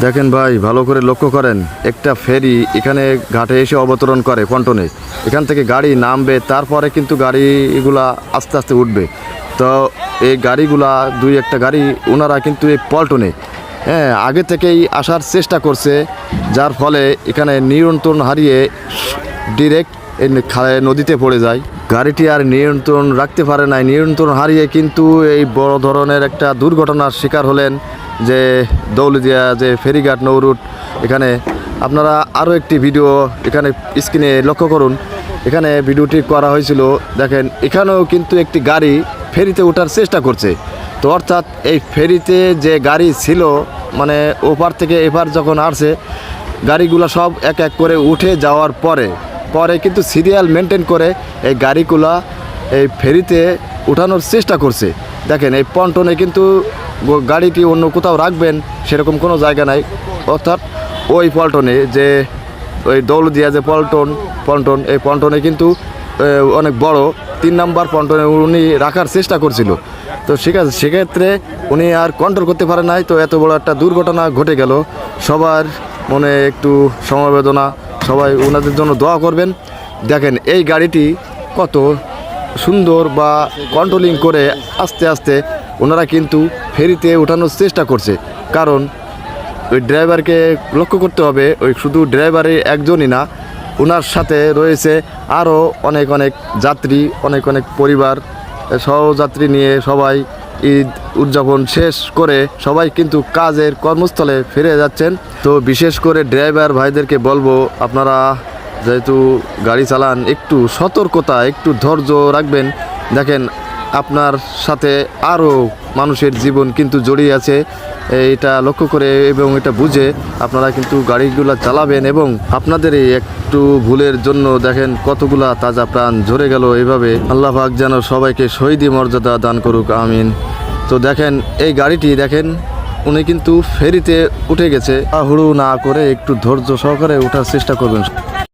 দেখেন ভাই, ভালো করে লক্ষ্য করেন, একটা ফেরি এখানে ঘাটে এসে অবতরণ করে পন্টনে। এখান থেকে গাড়ি নামবে, তারপরে কিন্তু গাড়িগুলা আস্তে আস্তে উঠবে। তো এই গাড়িগুলা দুই একটা গাড়ি ওনারা কিন্তু এই পল্টনে আগে থেকেই আসার চেষ্টা করছে, যার ফলে এখানে নিয়ন্ত্রণ হারিয়ে ডিরেক্ট এই নদীতে পড়ে যায়। গাড়িটি আর নিয়ন্ত্রণ রাখতে পারে নাই, নিয়ন্ত্রণ হারিয়ে কিন্তু এই বড় ধরনের একটা দুর্ঘটনার শিকার হলেন যে দৌলতদিয়া যে ফেরিঘাট নৌরুট। এখানে আপনারা আরও একটি ভিডিও এখানে স্ক্রিনে লক্ষ্য করুন, এখানে ভিডিওটি করা হয়েছিল। দেখেন এখানেও কিন্তু একটি গাড়ি ফেরিতে ওঠার চেষ্টা করছে। তো অর্থাৎ এই ফেরিতে যে গাড়ি ছিল, মানে ওপার থেকে এপার যখন আসছে, গাড়িগুলো সব এক এক করে উঠে যাওয়ার পরে কিন্তু সিরিয়াল মেনটেন করে এই গাড়িগুলা এই ফেরিতে উঠানোর চেষ্টা করছে। দেখেন এই পন্টনে কিন্তু গাড়িটি অন্য কোথাও রাখবেন সেরকম কোনো জায়গা নাই। অর্থাৎ ওই পল্টনে যে ওই দৌলতদিয়া যে পল্টন এই পল্টনে কিন্তু অনেক বড় 3 নাম্বার পল্টনে উনি রাখার চেষ্টা করছিল। তো ঠিক আছে, সেক্ষেত্রে উনি আর কন্ট্রোল করতে পারে নাই। তো এত বড় একটা দুর্ঘটনা ঘটে গেল। সবার মনে একটু সমবেদনা, সবাই ওনাদের জন্য দোয়া করবেন। দেখেন এই গাড়িটি কত সুন্দর বা কন্ট্রোলিং করে আস্তে আস্তে ওনারা কিন্তু ফেরিতে ওঠানোর চেষ্টা করছে। কারণ ওই ড্রাইভারকে লক্ষ্য করতে হবে, ওই শুধু ড্রাইভারে একজনই না, ওনার সাথে রয়েছে আরও অনেক যাত্রী, অনেক পরিবার, সহযাত্রী নিয়ে সবাই ঈদ উদযাপন শেষ করে সবাই কিন্তু কাজের কর্মস্থলে ফিরে যাচ্ছেন। তো বিশেষ করে ড্রাইভার ভাইদেরকে বলবো, আপনারা যেহেতু গাড়ি চালান একটু সতর্কতা, একটু ধৈর্য রাখবেন। দেখেন আপনার সাথে আরও মানুষের জীবন কিন্তু জড়িয়ে আছে, এটা লক্ষ্য করে এবং এটা বুঝে আপনারা কিন্তু গাড়িগুলো চালাবেন। এবং আপনাদের এই একটু ভুলের জন্য দেখেন কতগুলা তাজা প্রাণ ঝরে গেল। এভাবে আল্লাহ পাক যেন সবাইকে শহীদি মর্যাদা দান করুক, আমিন। তো দেখেন এই গাড়িটি দেখেন উনি কিন্তু ফেরিতে উঠে গেছে। হুড়ু না করে একটু ধৈর্য সহকারে ওঠার চেষ্টা করবেন।